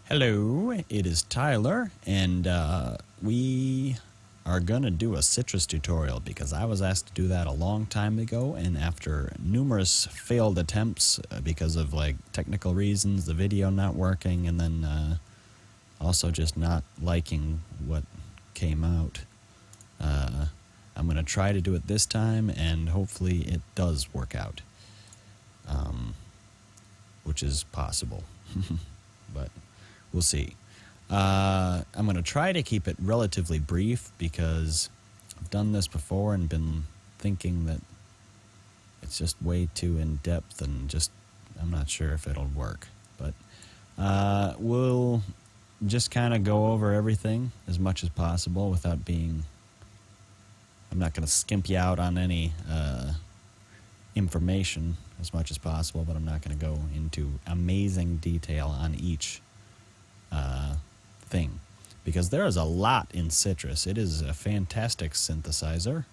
Hello, it is Tyler, and we are going to do a Sytrus tutorial because I was asked to do that a long time ago, and after numerous failed attempts because of like technical reasons, the video not working, and then also just not liking what came out, I'm going to try to do it this time, and hopefully it does work out, which is possible, but we'll see. I'm going to try to keep it relatively brief because I've done this before and been thinking that it's just way too in-depth and just I'm not sure if it'll work. But we'll just kind of go over everything as much as possible without being... I'm not going to skimp you out on any information as much as possible, but I'm not going to go into amazing detail on each thing, because there is a lot in Sytrus. It is a fantastic synthesizer,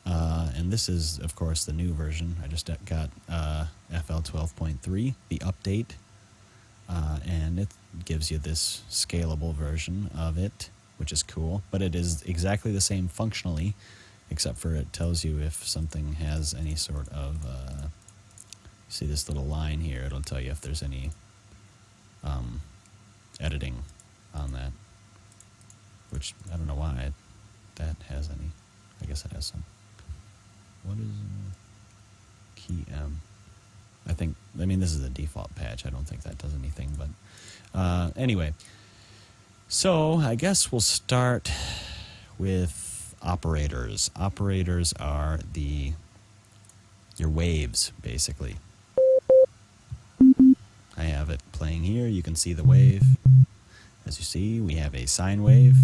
and this is, of course, the new version. I just got FL 12.3, the update, and it gives you this scalable version of it, which is cool, but it is exactly the same functionally, except for it tells you if something has any sort of, see this little line here, it'll tell you if there's any editing on that, which I don't know why that has any. I guess it has some. What is key M? I mean, this is the default patch. I don't think that does anything, but anyway. So I guess we'll start with operators. Operators are your waves, basically. I have it playing here. You can see the wave. As you see, we have a sine wave.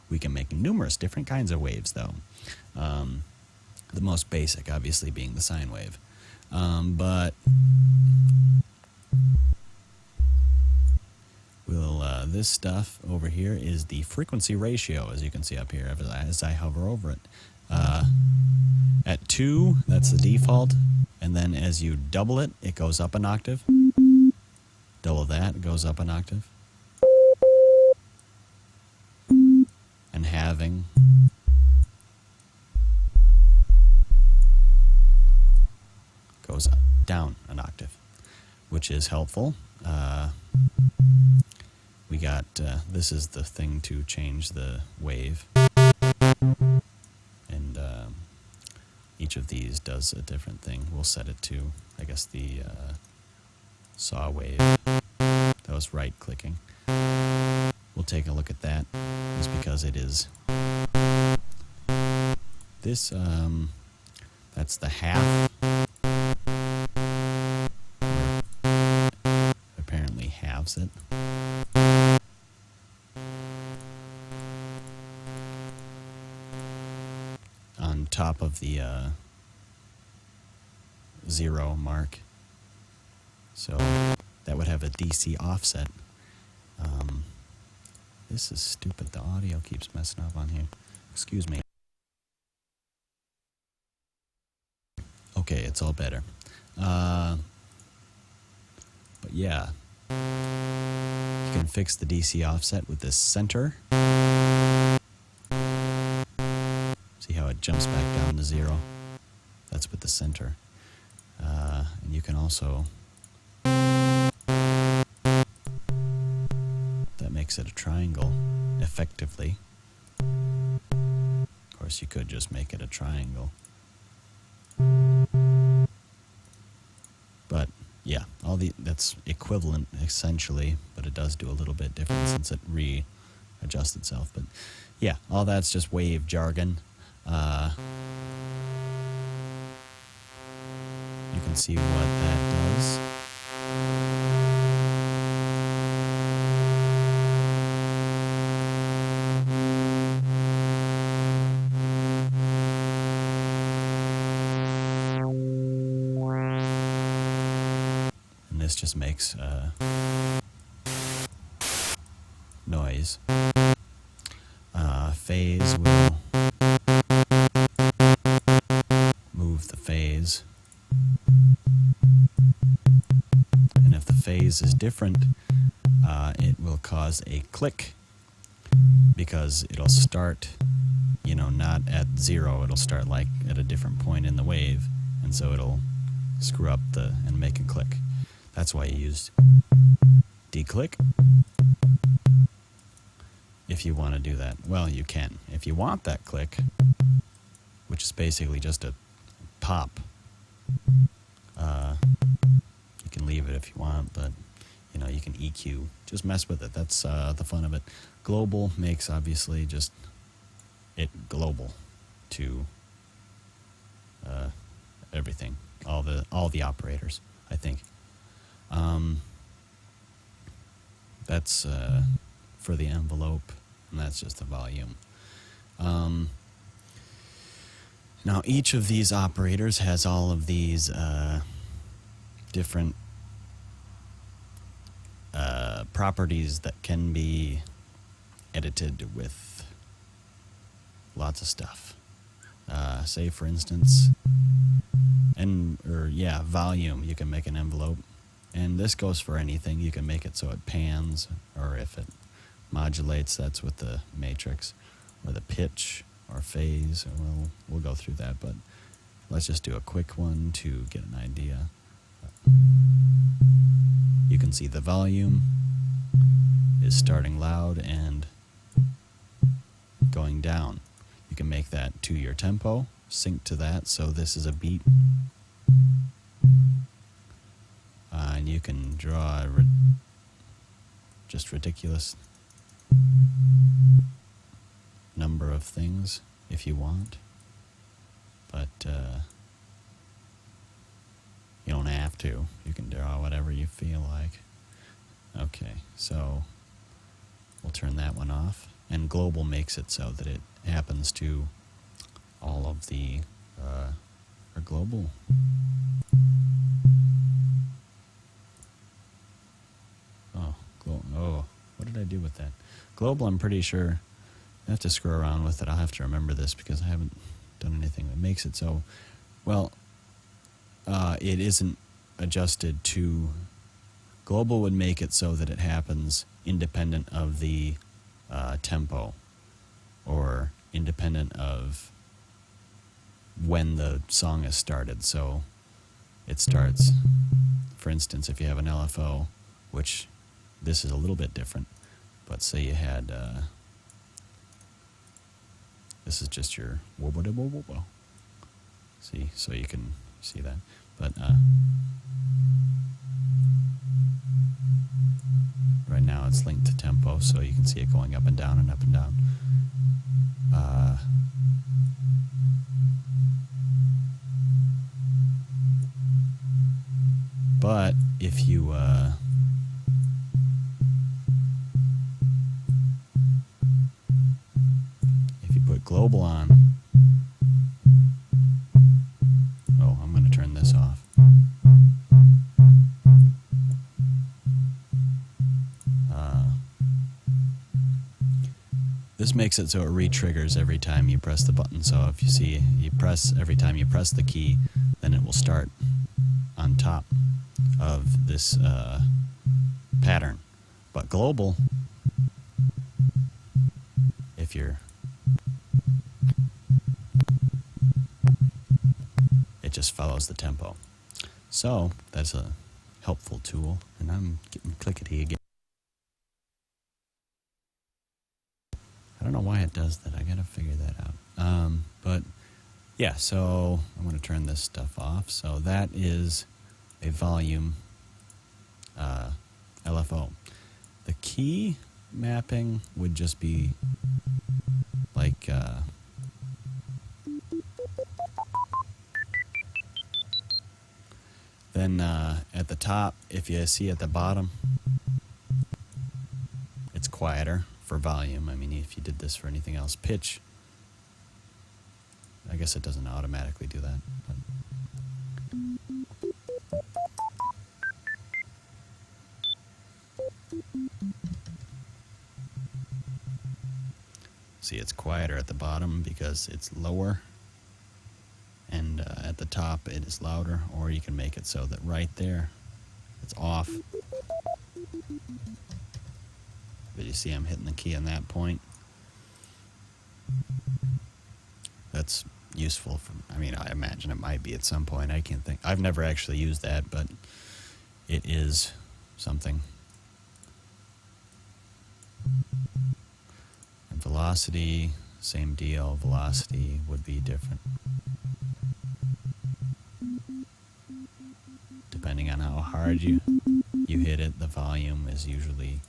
We can make numerous different kinds of waves, though. The most basic, obviously, being the sine wave. But this stuff over here is the frequency ratio, as you can see up here as I hover over it. At 2, that's the default, and then as you double it, it goes up an octave. Double that, it goes up an octave. And halving goes down an octave, which is helpful. We got, this is the thing to change the wave. And each of these does a different thing. We'll set it to, I guess, the saw wave. That was right-clicking. We'll take a look at that, just because it is... This, that's the half. Apparently halves it. On top of the 0 mark. So that would have a DC offset. This is stupid. The audio keeps messing up on here. Excuse me. Okay, it's all better. But yeah. You can fix the DC offset with this center. See how it jumps back down to 0? That's with the center. And you can also... That makes it a triangle, effectively. Of course, you could just make it a triangle. But, yeah, that's equivalent, essentially, but it does do a little bit different since it readjusts itself. But, yeah, all that's just wave jargon. You can see what that does. And this just makes noise. Phase will move remove the phase. And if the phase is different, it will cause a click, because it'll start, not at 0. It'll start like at a different point in the wave, and so it'll screw up and make a click. That's why you use declick. If you want to do that, well, you can. If you want that click, which is basically just a pop, you can leave it if you want, but you can EQ. Just mess with it. That's the fun of it. Global makes, obviously, just it global to everything, all the operators, I think. That's for the envelope, and that's just the volume. Now, each of these operators has all of these different properties that can be edited with lots of stuff. Say, for instance, volume. You can make an envelope, and this goes for anything. You can make it so it pans, or if it modulates, that's with the matrix, or the pitch, or phase. We'll go through that, but let's just do a quick one to get an idea. You can see the volume is starting loud and going down. You can make that to your tempo, sync to that, so this is a beat. And you can draw just ridiculous number of things if you want, but you don't have to. You can draw whatever you feel like. Okay, so we'll turn that one off, and global makes it so that it happens to all of the or global. What did I do with that? Global, I'm pretty sure I have to screw around with it. I'll have to remember this because I haven't done anything that makes it so. Well, it isn't adjusted to. Global would make it so that it happens independent of the tempo, or independent of when the song is started. So it starts, for instance, if you have an LFO, which this is a little bit different, but say you had, this is just your whoa. See, so you can see that. But right now it's linked to tempo, so you can see it going up and down and up and down. But if you put global on, I'm going to turn this off. This makes it so it re-triggers every time you press the button. So if you see every time you press the key, then it will start on top of this pattern. But global, it just follows the tempo. So that's a helpful tool, and I'm getting clickety again. I don't know why it does that. I gotta figure that out. But yeah, so I'm going to turn this stuff off. So that is a volume LFO. The key mapping would just be like then at the top, if you see at the bottom, it's quieter for volume. I mean, if you did this for anything else, pitch, I guess it doesn't automatically do that. But see, it's quieter at the bottom because it's lower, and at the top it is louder, or you can make it so that right there it's off. But you see I'm hitting the key on that point. That's useful for, I mean, I imagine it might be at some point. I can't think. I've never actually used that, but it is something. And velocity, same deal. Velocity would be different. Depending on how hard you hit it, the volume is usually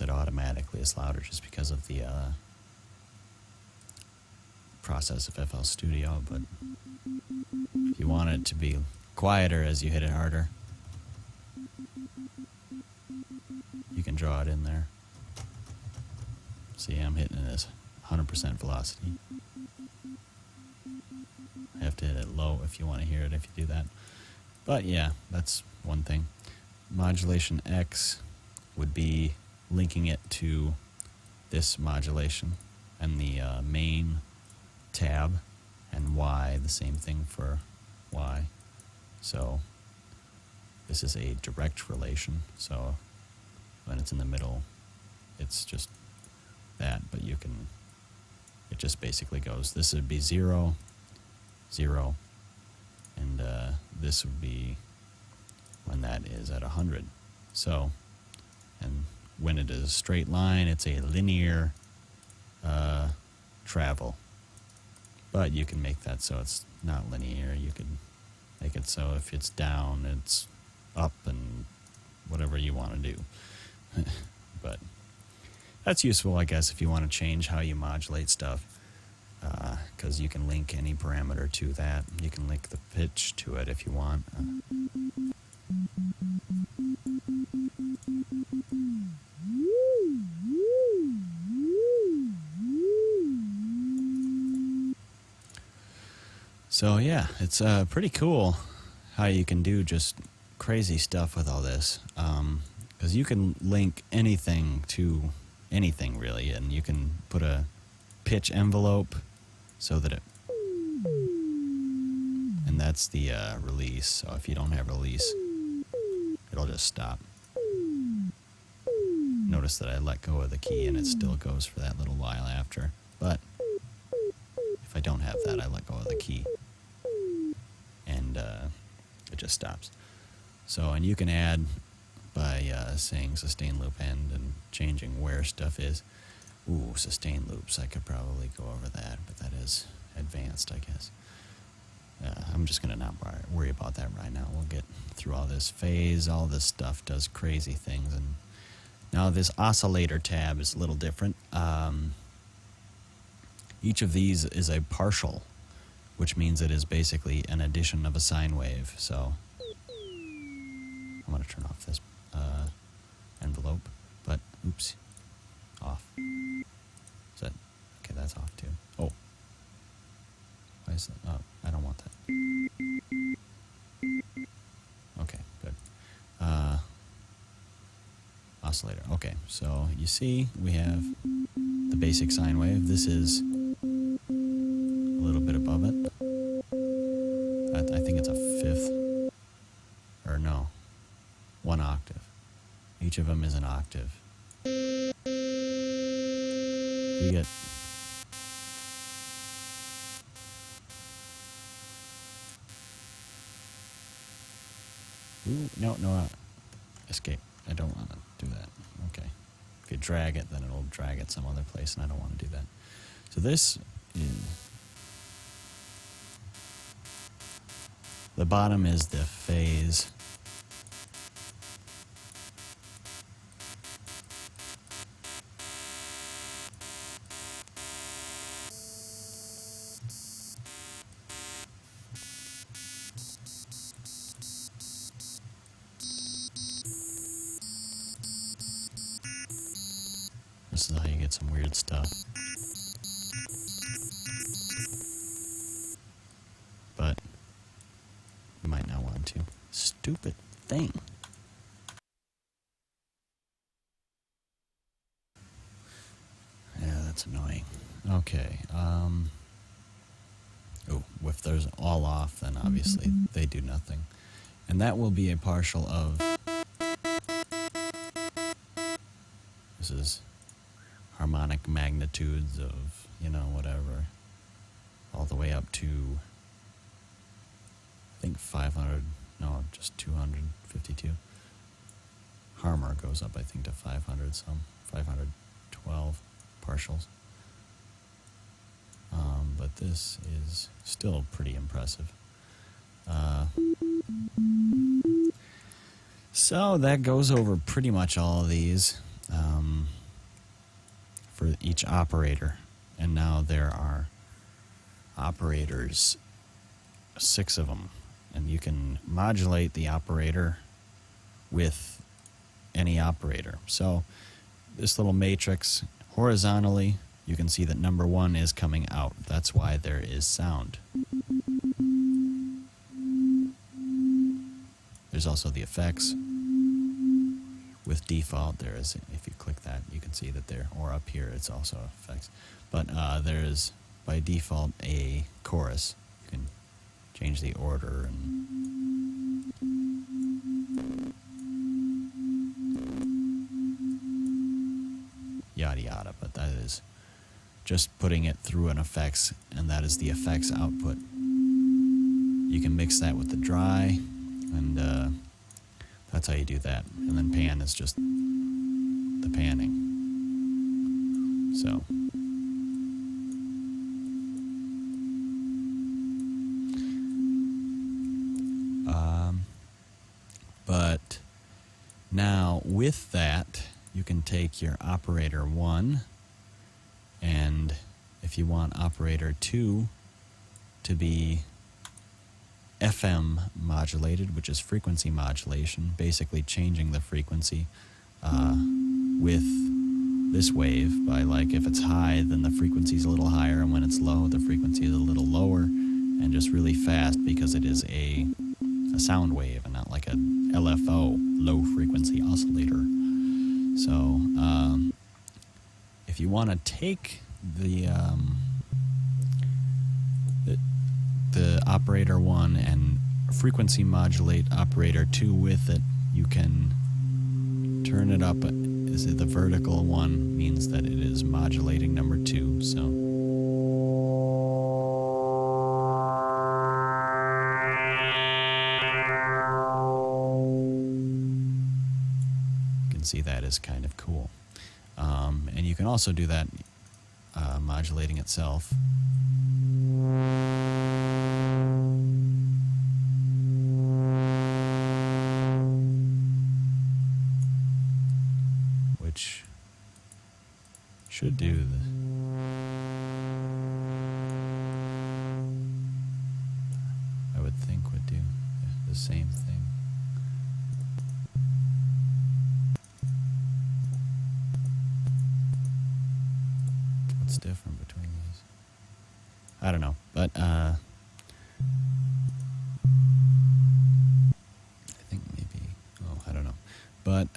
it automatically is louder just because of the process of FL Studio, but if you want it to be quieter as you hit it harder, you can draw it in there. See, I'm hitting it as 100% velocity. I have to hit it low if you want to hear it if you do that. But yeah, that's one thing. Modulation X would be linking it to this modulation, and the main tab, and Y, the same thing for Y. So this is a direct relation, so when it's in the middle, it's just that, but you can, it just basically goes, this would be 0, 0, and this would be when that is at 100. So, and when it is a straight line, it's a linear travel. But you can make that so it's not linear. You can make it so if it's down, it's up, and whatever you want to do. But that's useful, I guess, if you want to change how you modulate stuff, because you can link any parameter to that. You can link the pitch to it if you want. So yeah, it's pretty cool how you can do just crazy stuff with all this, because you can link anything to anything really, and you can put a pitch envelope so that it, and that's the release. So if you don't have release, it'll just stop. Notice that I let go of the key and it still goes for that little while after, but if I don't have that, I let go of the key and it just stops. So, and you can add by saying sustain loop end and changing where stuff is. Ooh, sustain loops, I could probably go over that, but that is advanced, I guess. I'm just going to not worry about that right now. We'll get through all this phase. All this stuff does crazy things. And now this oscillator tab is a little different. Each of these is a partial, which means it is basically an addition of a sine wave. So I'm going to turn off this envelope, but oops, off. Is that, okay, that's off too. Oh, why is that? Oh, I don't want that. Okay, good. Oscillator. Okay, so you see we have the basic sine wave. This is a little bit above it. I think it's a fifth, or no, 1 octave. Each of them is an octave. You get no, escape. I don't want to do that. Okay. If you drag it, then it'll drag it some other place, and I don't want to do that. So this is, the bottom is the phase. This is how you get some weird stuff. But you might not want to. Stupid thing. that's annoying. Okay. Oh, if there's all off, then obviously they do nothing. And that will be a partial of... This is harmonic magnitudes of, you know, whatever. All the way up to, I think 500, no, just 252. Harmor goes up, I think, to 500 some, 512 partials. But this is still pretty impressive. So that goes over pretty much all of these for each operator. And now there are operators, 6 of them. And you can modulate the operator with any operator. So this little matrix horizontally, you can see that number 1 is coming out. That's why there is sound. There's also the effects. With default, there is, if you click that, you can see that there, or up here, it's also effects. But there is, by default, a chorus. You can change the order and yada yada, but that is just putting it through an effects, and that is the effects output. You can mix that with the dry, and that's how you do that. And then pan is just the panning. So but now with that, you can take your operator 1, and if you want operator 2 to be FM modulated, which is frequency modulation, basically changing the frequency with this wave by, like, if it's high, then the frequency is a little higher, and when it's low, the frequency is a little lower, and just really fast because it is a sound wave and not like a LFO, low frequency oscillator. So if you want to take the operator 1 and frequency modulate operator 2 with it, you can turn it up. Is it the vertical one means that it is modulating number 2, so you can see that is kind of cool. And you can also do that modulating itself. Which should do this. I would think would do the same thing. What's different between these? I don't know, but I think maybe, oh, I don't know. But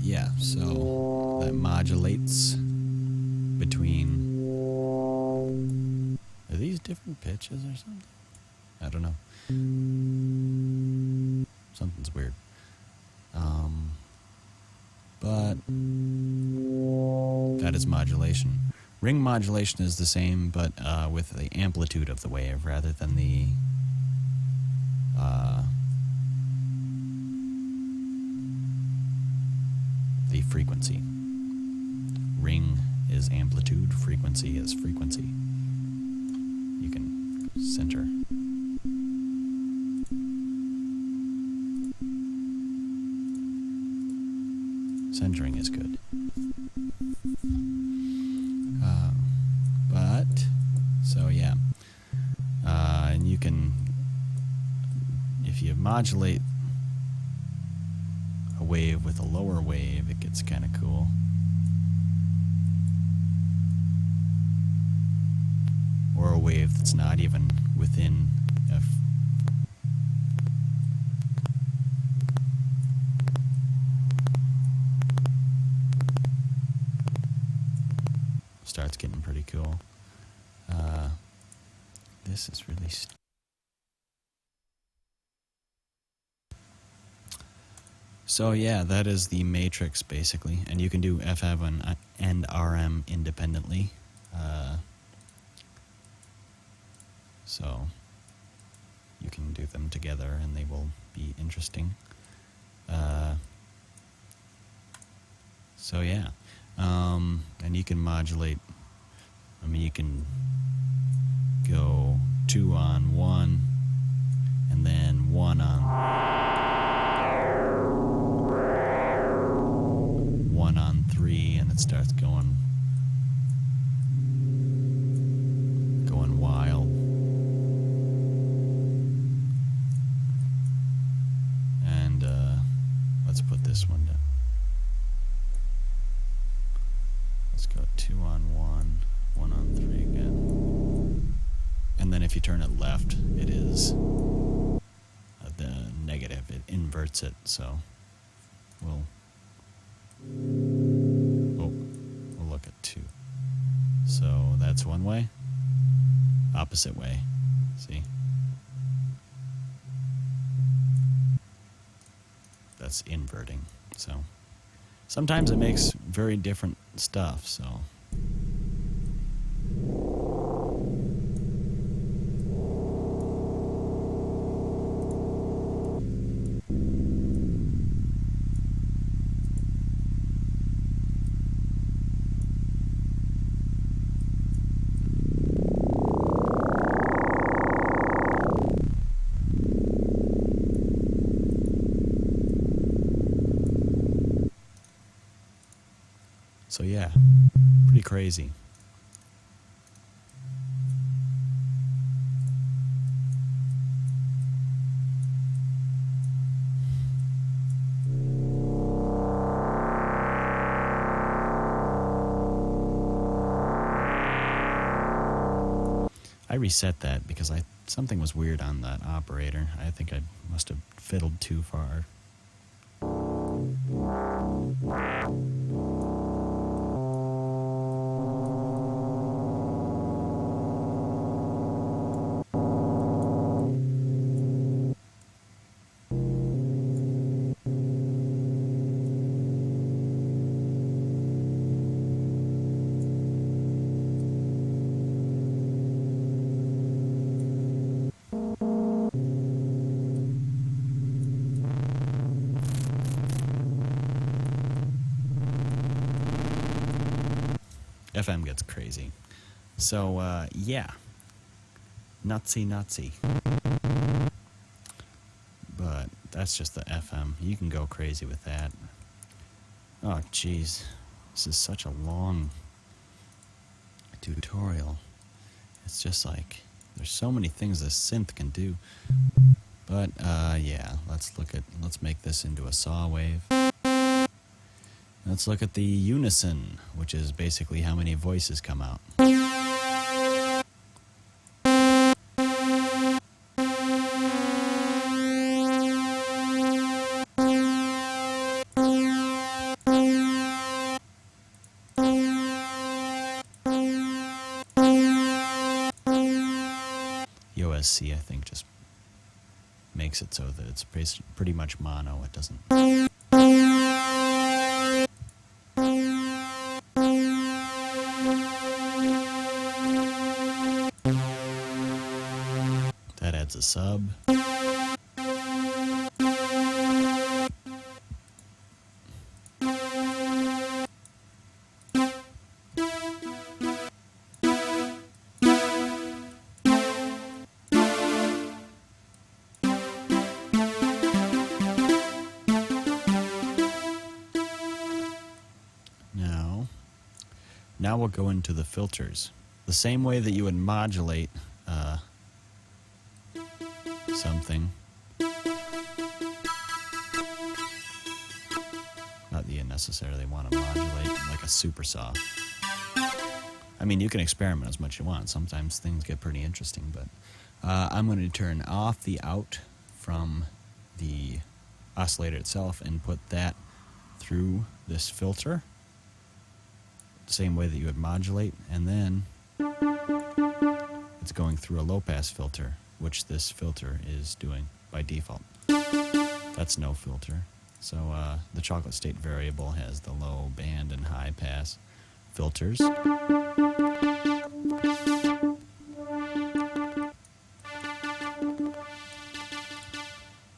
yeah, so that modulates between, are these different pitches or something? I don't know. Something's weird. But that is modulation. Ring modulation is the same, but with the amplitude of the wave rather than the frequency. Ring is amplitude, frequency is frequency. You can center. Centering is good. But, so yeah. And you can, if you modulate a wave with a lower wave, it gets kind of cool. Or a wave that's not even within a starts getting pretty cool. This is really... So yeah, that is the matrix basically, and you can do FM and RM independently. So you can do them together and they will be interesting. So yeah, and you can modulate. I mean, you can go 2 on 1 and then 1 on 1 on 3, and it starts going wild. And let's put this one down. Let's go 2 on 1, 1 on 3 again. And then if you turn it left, it is the negative. It inverts it, so we'll look at 2. So that's one way. Opposite way. See? That's inverting. So sometimes it makes very different stuff, so. So yeah, pretty crazy. I reset that because something was weird on that operator. I think I must have fiddled too far. FM gets crazy. So, yeah. Nutsy. But that's just the FM. You can go crazy with that. Oh, jeez. This is such a long tutorial. It's just like, there's so many things this synth can do. But, yeah, let's make this into a saw wave. Let's look at the unison, which is basically how many voices come out. The OSC, I think, just makes it so that it's pretty much mono. It doesn't... That adds a sub. Now we'll go into the filters. The same way that you would modulate something. Not that you necessarily want to modulate like a super saw. I mean, you can experiment as much as you want. Sometimes things get pretty interesting, but I'm going to turn off the out from the oscillator itself and put that through this filter. the same way that you would modulate, and then it's going through a low-pass filter, which this filter is doing by default. That's no filter. So the chocolate state variable has the low band and high pass filters.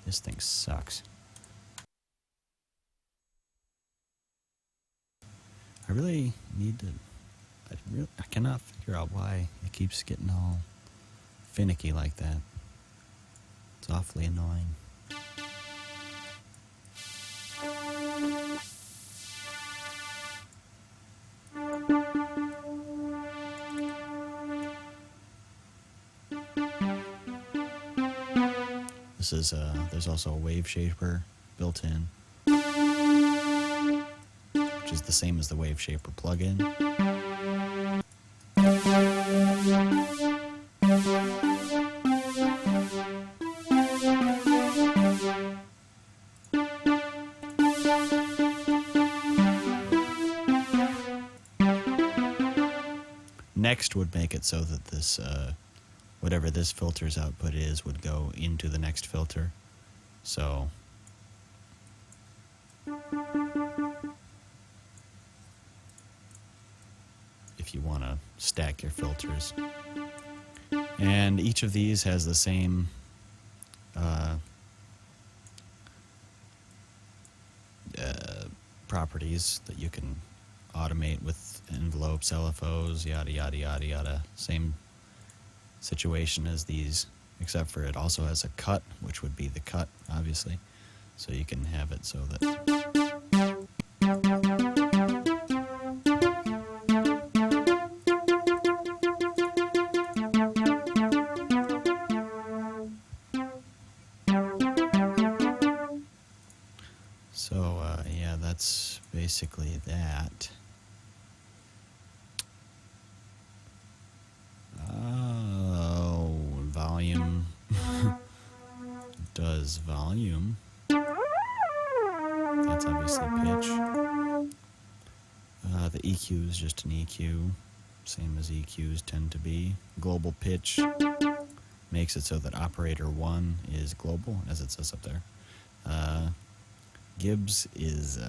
This thing sucks. I really need to... I cannot figure out why it keeps getting all finicky like that. It's awfully annoying. This is there's also a wave shaper built in, which is the same as the wave shaper plugin. Next would make it so that this whatever this filter's output is would go into the next filter. So if you want to stack your filters, and each of these has the same properties that you can automate with envelopes, LFOs, yada yada yada yada. Same situation as these, except for it also has a cut, which would be the cut, obviously. So you can have it so that yeah, that's basically that. Volume does volume. That's obviously pitch. The EQ is just an EQ, same as EQs tend to be. Global pitch makes it so that operator 1 is global, as it says up there. Gibbs is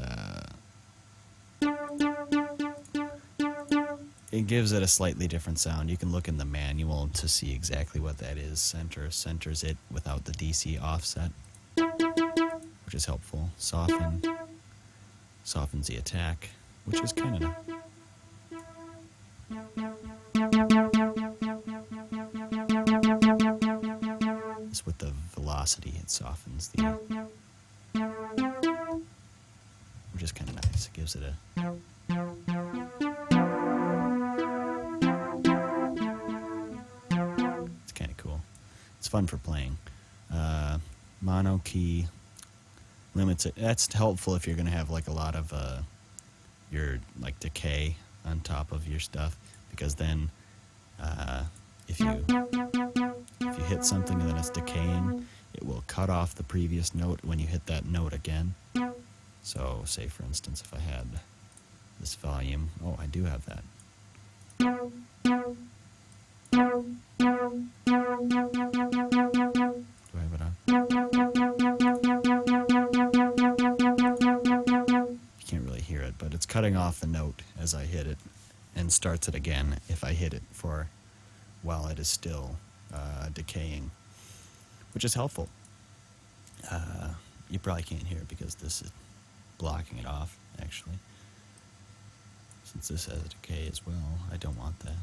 it gives it a slightly different sound. You can look in the manual to see exactly what that is. Centers it without the DC offset, which is helpful. Soften softens the attack, which is kind of it's with the velocity. It softens the, which is kind of nice. It gives it a fun for playing. Mono key limits it. That's helpful if you're going to have like a lot of your like decay on top of your stuff, because then if you hit something and then it's decaying, it will cut off the previous note when you hit that note again. So say for instance if I had this volume, oh I do have that. Do I have it on? You can't really hear it, but it's cutting off the note as I hit it and starts it again if I hit it for while it is still decaying, which is helpful. You probably can't hear it because this is blocking it off, actually. Since this has a decay as well, I don't want that.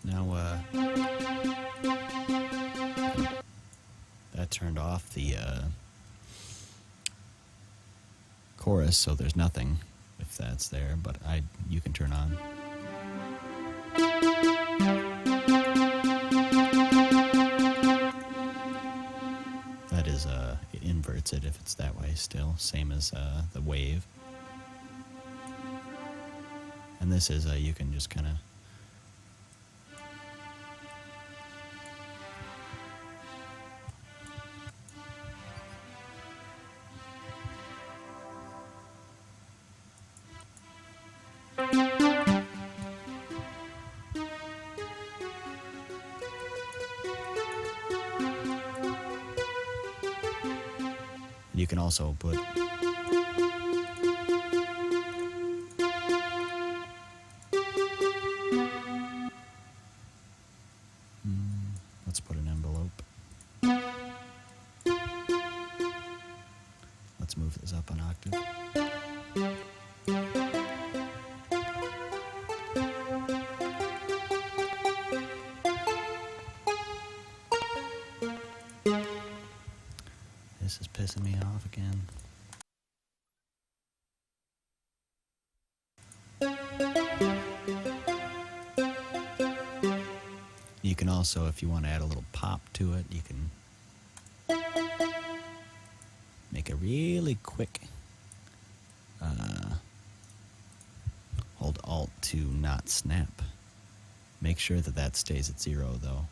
Now, that turned off the chorus, so there's nothing if that's there, but you can turn on. That is, it inverts it if it's that way still, same as the wave. And this is, you can just kind of You can also put let's put an envelope. Let's move this up an octave. This is pissing me off again. You can also, if you want to add a little pop to it, you can make a really quick hold Alt to not snap. Make sure that that stays at 0 though,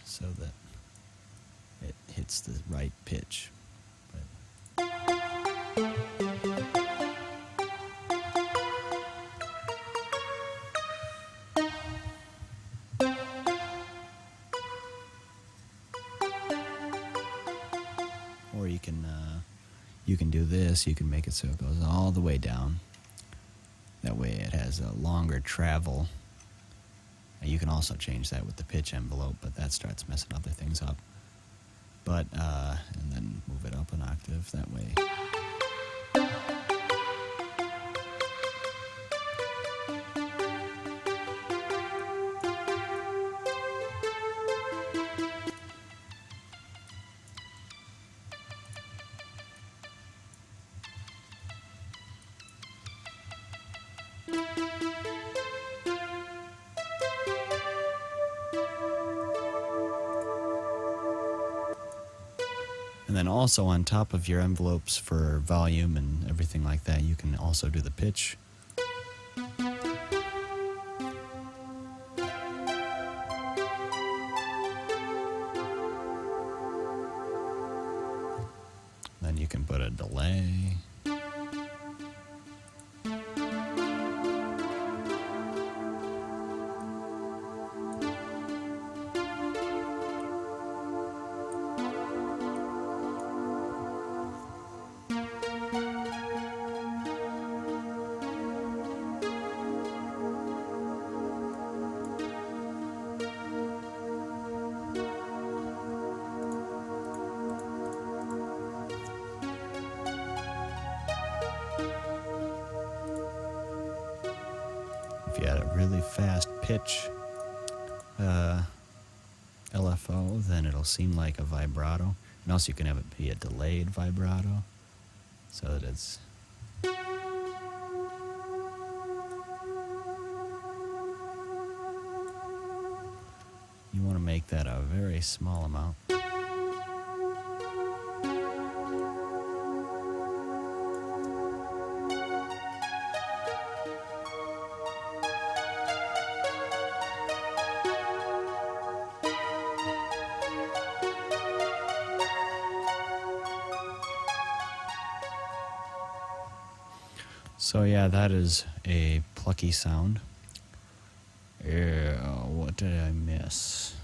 so that it hits the right pitch. Or you can do this. You can make it so it goes all the way down. That way it has a longer travel. And you can also change that with the pitch envelope, but that starts messing other things up. But and then move it up an octave that way. And then also on top of your envelopes for volume and everything like that, you can also do the pitch. Then you can put a delay. If you had a really fast pitch LFO, then it'll seem like a vibrato. And also you can have it be a delayed vibrato, so that it's... You want to make that a very small amount. So yeah, that is a plucky sound. What did I miss?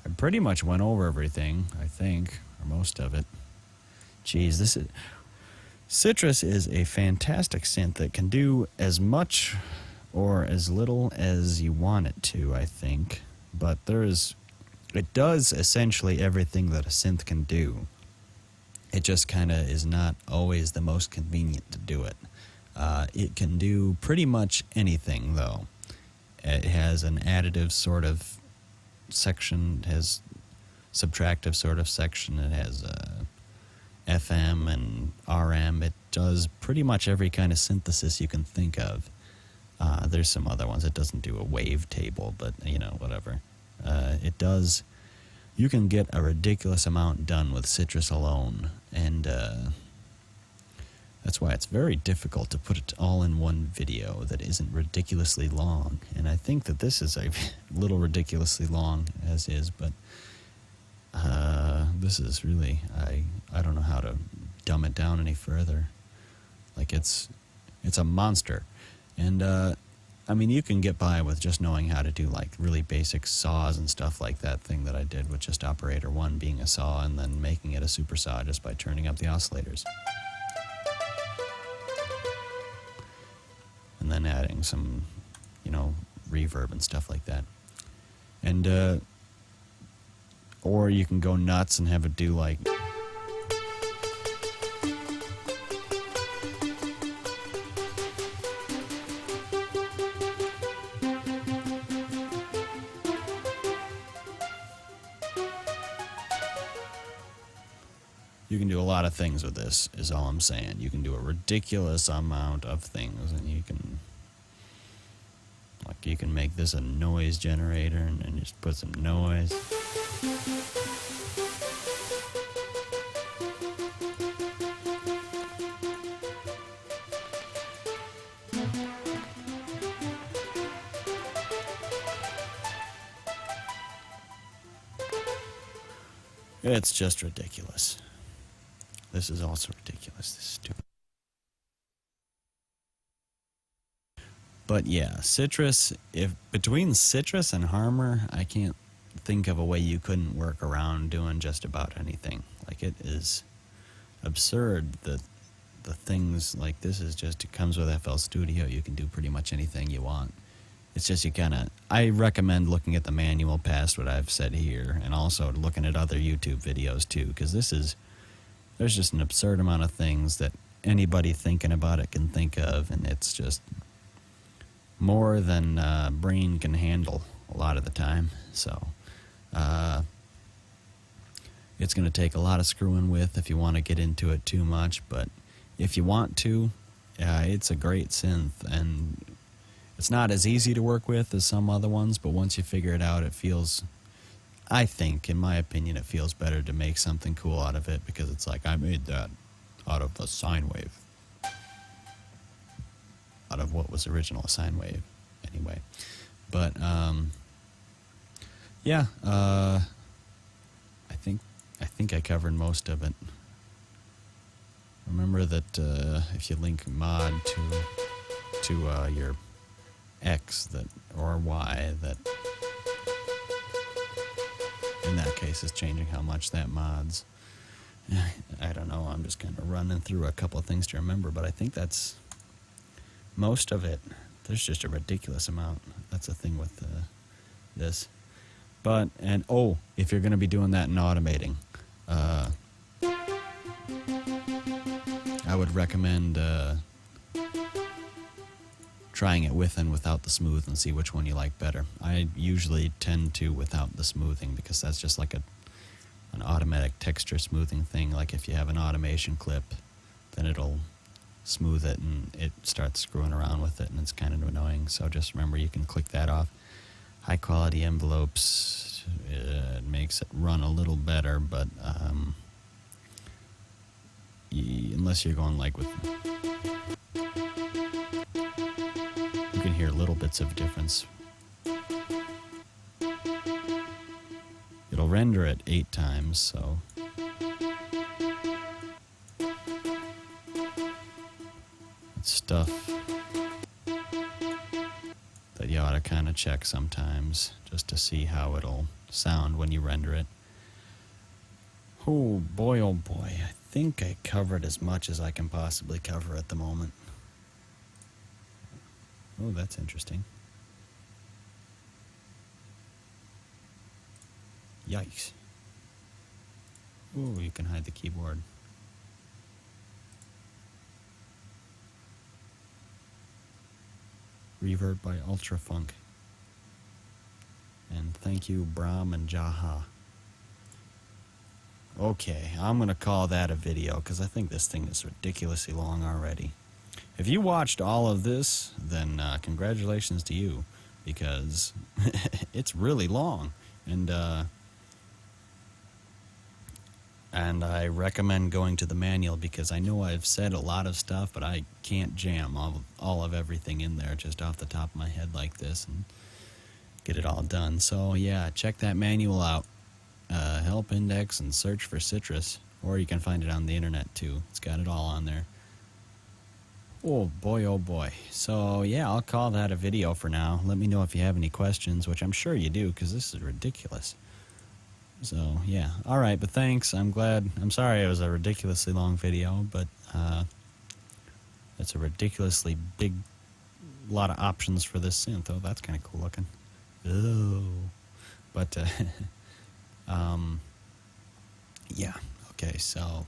I pretty much went over everything, I think, or most of it. Geez, Sytrus is a fantastic synth that can do as much or as little as you want it to, I think. But it does essentially everything that a synth can do. It just kind of is not always the most convenient to do it. It can do pretty much anything, though. It has an additive sort of section, it has subtractive sort of section, it has FM and RM. It does pretty much every kind of synthesis you can think of. There's some other ones. It doesn't do a wave table, but, whatever. It does... You can get a ridiculous amount done with Sytrus alone, and that's why it's very difficult to put it all in one video that isn't ridiculously long. And I think that this is a little ridiculously long as is, but this is really, I don't know how to dumb it down any further. Like it's a monster. And I mean, you can get by with just knowing how to do like really basic saws and stuff like that thing that I did with just operator 1 being a saw and then making it a super saw just by turning up the oscillators. And then adding some, you know, reverb and stuff like that. And or you can go nuts and have it do like you can do a lot of things with this, is all I'm saying. You can do a ridiculous amount of things, and you can, like, you can make this a noise generator and then just put some noise. It's just ridiculous. This is also ridiculous. This is stupid. But yeah, Sytrus, if between Sytrus and Harmer, I can't think of a way you couldn't work around doing just about anything. Like, it is absurd that the things like this is just, it comes with FL Studio. You can do pretty much anything you want. It's just you kind of, I recommend looking at the manual past what I've said here, and also looking at other YouTube videos too, because this is, there's just an absurd amount of things that anybody thinking about it can think of, and it's just more than brain can handle a lot of the time. So it's going to take a lot of screwing with if you want to get into it too much, but if you want to, it's a great synth, and it's not as easy to work with as some other ones, but once you figure it out, it feels, I think, in my opinion, it feels better to make something cool out of it, because it's like, I made that out of a sine wave. Out of what was original, a sine wave, anyway. But, yeah, I think I covered most of it. Remember that if you link mod to your X that or Y, that in that case is changing how much that mods. I don't know, I'm just kind of running through a couple of things to remember, but I think that's most of it. There's just a ridiculous amount. That's the thing with this. But, and oh, if you're going to be doing that in automating, I would recommend trying it with and without the smooth and see which one you like better. I usually tend to without the smoothing, because that's just like an automatic texture smoothing thing. Like if you have an automation clip, then it'll smooth it and it starts screwing around with it, and it's kind of annoying. So just remember, you can click that off. High quality envelopes, it makes it run a little better, but unless you're going like with, you can hear little bits of difference. It'll render it 8 times, so it's stuff that you ought to kind of check sometimes, just to see how it'll sound when you render it. Oh boy, I think I covered as much as I can possibly cover at the moment. Oh, that's interesting. Yikes. Oh, you can hide the keyboard. Reverb by Ultrafunk. And thank you, Brahm and Jaha. Okay, I'm going to call that a video, because I think this thing is ridiculously long already. If you watched all of this, then congratulations to you, because it's really long. And I recommend going to the manual, because I know I've said a lot of stuff, but I can't jam all of everything in there just off the top of my head like this and get it all done. So yeah, check that manual out. Help index and search for Sytrus, or you can find it on the internet too. It's got it all on there. Oh boy, oh boy. So yeah, I'll call that a video for now. Let me know if you have any questions, which I'm sure you do, because this is ridiculous. So yeah, all right, but thanks. I'm glad. I'm sorry it was a ridiculously long video, but it's a ridiculously big lot of options for this synth. Oh, that's kind of cool looking. Oh, but yeah. Okay, so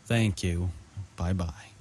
thank you. Bye bye.